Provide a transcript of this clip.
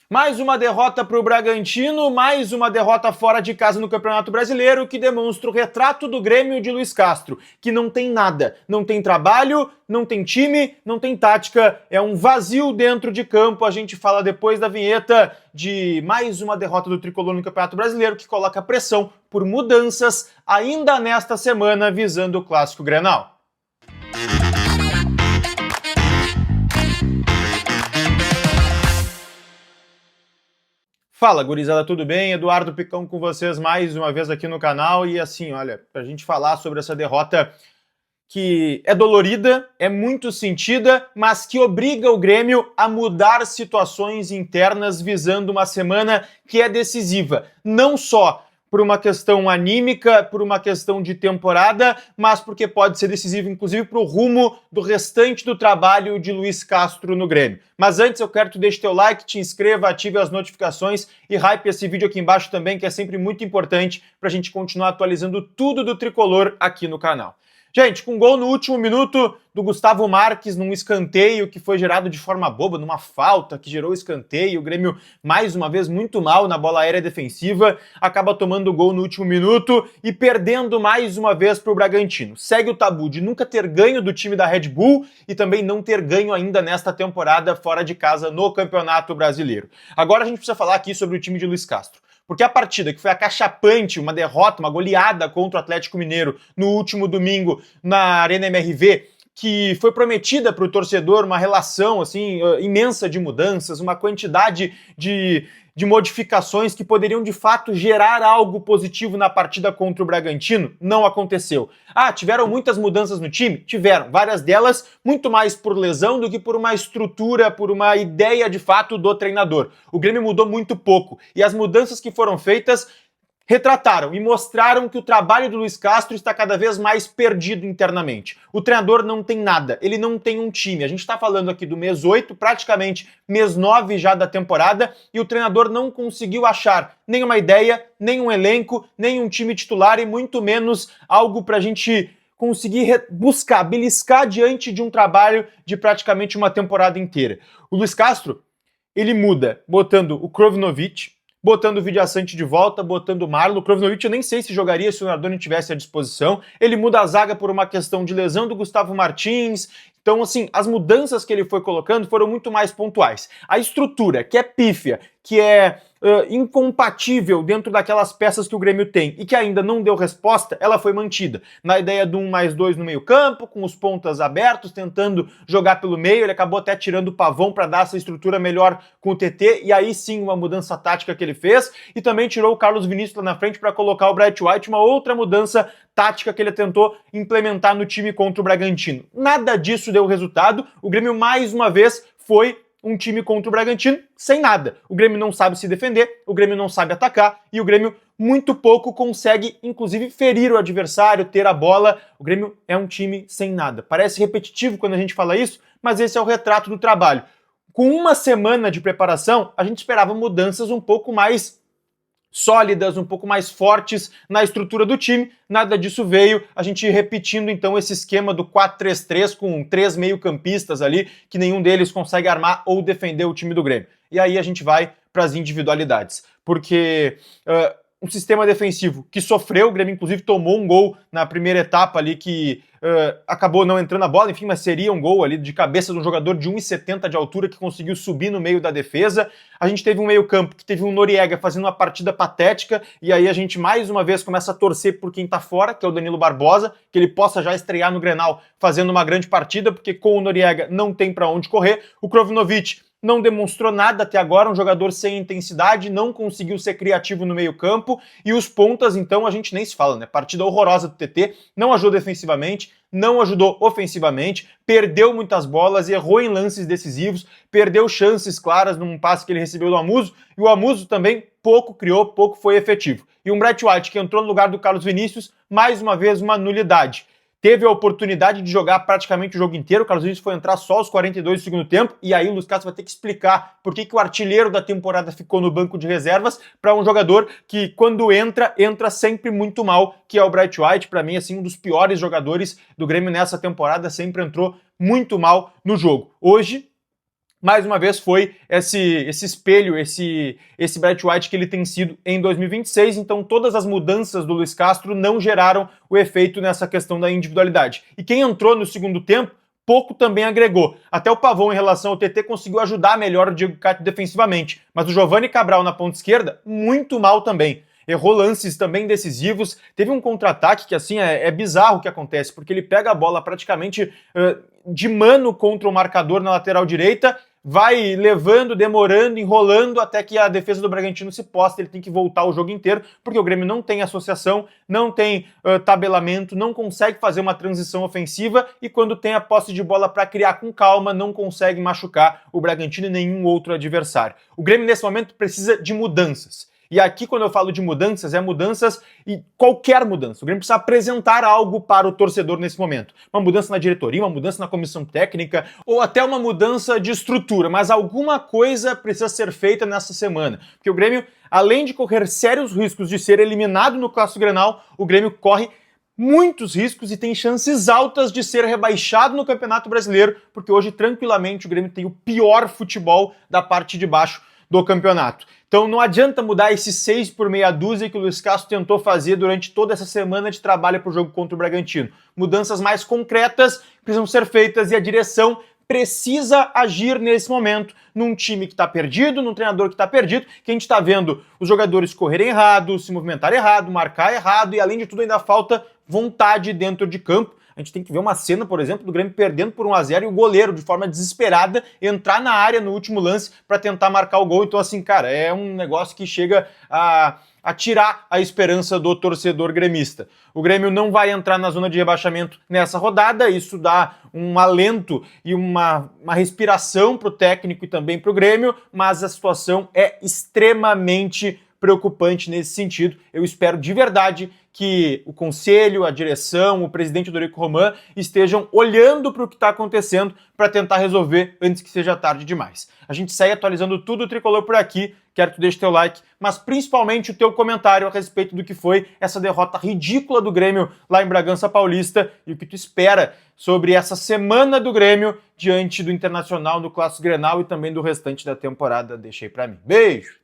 Mais uma derrota para o Bragantino, mais uma derrota fora de casa no Campeonato Brasileiro, que demonstra o retrato do Grêmio de Luiz Castro, que não tem nada, não tem trabalho, não tem time, não tem tática, é um vazio dentro de campo. A gente fala depois da vinheta de mais uma derrota do Tricolor no Campeonato Brasileiro, que coloca pressão por mudanças ainda nesta semana, visando o Clássico Grenal. Fala, gurizada, tudo bem? Eduardo Picão com vocês mais uma vez aqui no canal. E assim, olha, pra gente falar sobre essa derrota que é dolorida, é muito sentida, mas que obriga o Grêmio a mudar situações internas visando uma semana que é decisiva. Não só por uma questão anímica, por uma questão de temporada, mas porque pode ser decisivo, inclusive, para o rumo do restante do trabalho de Luiz Castro no Grêmio. Mas antes eu quero que tu deixe teu like, te inscreva, ative as notificações e hype esse vídeo aqui embaixo também, que é sempre muito importante para a gente continuar atualizando tudo do Tricolor aqui no canal. Gente, com gol no último minuto do Gustavo Marques num escanteio que foi gerado de forma boba, numa falta que gerou escanteio, o Grêmio mais uma vez muito mal na bola aérea defensiva, acaba tomando o gol no último minuto e perdendo mais uma vez para o Bragantino. Segue o tabu de nunca ter ganho do time da Red Bull e também não ter ganho ainda nesta temporada fora de casa no Campeonato Brasileiro. Agora a gente precisa falar aqui sobre o time de Luiz Castro. Porque a partida que foi acachapante, uma derrota, uma goleada contra o Atlético Mineiro no último domingo na Arena MRV, que foi prometida para o torcedor uma relação assim imensa de mudanças, uma quantidade de modificações que poderiam de fato gerar algo positivo na partida contra o Bragantino, não aconteceu. Tiveram muitas mudanças no time? Tiveram, várias delas muito mais por lesão do que por uma estrutura, por uma ideia de fato do treinador. O Grêmio mudou muito pouco e as mudanças que foram feitas retrataram e mostraram que o trabalho do Luiz Castro está cada vez mais perdido internamente. O treinador não tem nada, ele não tem um time. A gente está falando aqui do mês 8, praticamente mês 9 já da temporada, e o treinador não conseguiu achar nenhuma ideia, nem um elenco, nem um time titular e muito menos algo para a gente conseguir buscar, beliscar diante de um trabalho de praticamente uma temporada inteira. O Luiz Castro, ele muda botando o Krovinovic, botando o Vidiaçante de volta, botando o Marlon. O Krovinovic eu nem sei se jogaria se o Nardoni tivesse à disposição. Ele muda a zaga por uma questão de lesão do Gustavo Martins. Então, assim, as mudanças que ele foi colocando foram muito mais pontuais. A estrutura, que é pífia, que é incompatível dentro daquelas peças que o Grêmio tem e que ainda não deu resposta, ela foi mantida. Na ideia do 1+2 no meio campo, com os pontas abertos, tentando jogar pelo meio, ele acabou até tirando o Pavão para dar essa estrutura melhor com o TT, e aí sim uma mudança tática que ele fez, e também tirou o Carlos Vinícius lá na frente para colocar o Bright White, uma outra mudança tática que ele tentou implementar no time contra o Bragantino. Nada disso deu resultado, o Grêmio mais uma vez foi um time contra o Bragantino sem nada. O Grêmio não sabe se defender, o Grêmio não sabe atacar e o Grêmio muito pouco consegue, inclusive, ferir o adversário, ter a bola. O Grêmio é um time sem nada. Parece repetitivo quando a gente fala isso, mas esse é o retrato do trabalho. Com uma semana de preparação, a gente esperava mudanças um pouco mais sólidas, um pouco mais fortes na estrutura do time, nada disso veio, a gente repetindo então esse esquema do 4-3-3 com 3 meio-campistas ali, que nenhum deles consegue armar ou defender o time do Grêmio. E aí a gente vai para as individualidades, porque um sistema defensivo que sofreu, o Grêmio inclusive tomou um gol na primeira etapa ali que acabou não entrando a bola, enfim, mas seria um gol ali de cabeça de um jogador de 1,70 de altura que conseguiu subir no meio da defesa. A gente teve um meio campo que teve um Noriega fazendo uma partida patética, e aí a gente mais uma vez começa a torcer por quem tá fora, que é o Danilo Barbosa, que ele possa já estrear no Grenal fazendo uma grande partida, porque com o Noriega não tem para onde correr. O Krovinovic não demonstrou nada até agora, um jogador sem intensidade, não conseguiu ser criativo no meio-campo, e os pontas, então, a gente nem se fala, né? Partida horrorosa do TT, não ajudou defensivamente, não ajudou ofensivamente, perdeu muitas bolas, errou em lances decisivos, perdeu chances claras num passe que ele recebeu do Amuso, e o Amuso também pouco criou, pouco foi efetivo. E um Bright White que entrou no lugar do Carlos Vinícius, mais uma vez uma nulidade. Teve a oportunidade de jogar praticamente o jogo inteiro, o Carlos Vinícius foi entrar só aos 42 do segundo tempo, e aí o Luiz Castro vai ter que explicar por que o artilheiro da temporada ficou no banco de reservas para um jogador que, quando entra sempre muito mal, que é o Bright White. Para mim, assim, um dos piores jogadores do Grêmio nessa temporada, sempre entrou muito mal no jogo. Hoje, mais uma vez foi esse espelho, esse Bright White que ele tem sido em 2026, então todas as mudanças do Luiz Castro não geraram o efeito nessa questão da individualidade. E quem entrou no segundo tempo, pouco também agregou. Até o Pavão, em relação ao TT, conseguiu ajudar melhor o Diego Catti defensivamente, mas o Giovani Cabral na ponta esquerda, muito mal também. Errou lances também decisivos, teve um contra-ataque que assim é bizarro o que acontece, porque ele pega a bola praticamente de mano contra o marcador na lateral direita, vai levando, demorando, enrolando até que a defesa do Bragantino se posta, ele tem que voltar o jogo inteiro, porque o Grêmio não tem associação, não tem tabelamento, não consegue fazer uma transição ofensiva e quando tem a posse de bola para criar com calma, não consegue machucar o Bragantino e nenhum outro adversário. O Grêmio nesse momento precisa de mudanças. E aqui, quando eu falo de mudanças, é mudanças e qualquer mudança. O Grêmio precisa apresentar algo para o torcedor nesse momento. Uma mudança na diretoria, uma mudança na comissão técnica, ou até uma mudança de estrutura. Mas alguma coisa precisa ser feita nessa semana. Porque o Grêmio, além de correr sérios riscos de ser eliminado no Clássico Grenal, o Grêmio corre muitos riscos e tem chances altas de ser rebaixado no Campeonato Brasileiro, porque hoje, tranquilamente, o Grêmio tem o pior futebol da parte de baixo do campeonato. Então não adianta mudar esse 6 por meia dúzia que o Luiz Castro tentou fazer durante toda essa semana de trabalho para o jogo contra o Bragantino. Mudanças mais concretas precisam ser feitas e a direção precisa agir nesse momento num time que está perdido, num treinador que está perdido, que a gente está vendo os jogadores correrem errado, se movimentar errado, marcar errado e além de tudo ainda falta vontade dentro de campo. A gente tem que ver uma cena, por exemplo, do Grêmio perdendo por 1-0 e o goleiro, de forma desesperada, entrar na área no último lance para tentar marcar o gol. Então, assim, cara, é um negócio que chega a tirar a esperança do torcedor gremista. O Grêmio não vai entrar na zona de rebaixamento nessa rodada, isso dá um alento e uma respiração para o técnico e também para o Grêmio, mas a situação é extremamente preocupante nesse sentido. Eu espero de verdade que o conselho, a direção, o presidente Dorico Roman estejam olhando para o que está acontecendo para tentar resolver antes que seja tarde demais. A gente segue atualizando tudo o Tricolor por aqui, quero que tu deixe teu like, mas principalmente o teu comentário a respeito do que foi essa derrota ridícula do Grêmio lá em Bragança Paulista e o que tu espera sobre essa semana do Grêmio diante do Internacional no Clássico Grenal e também do restante da temporada. Deixei para mim. Beijo!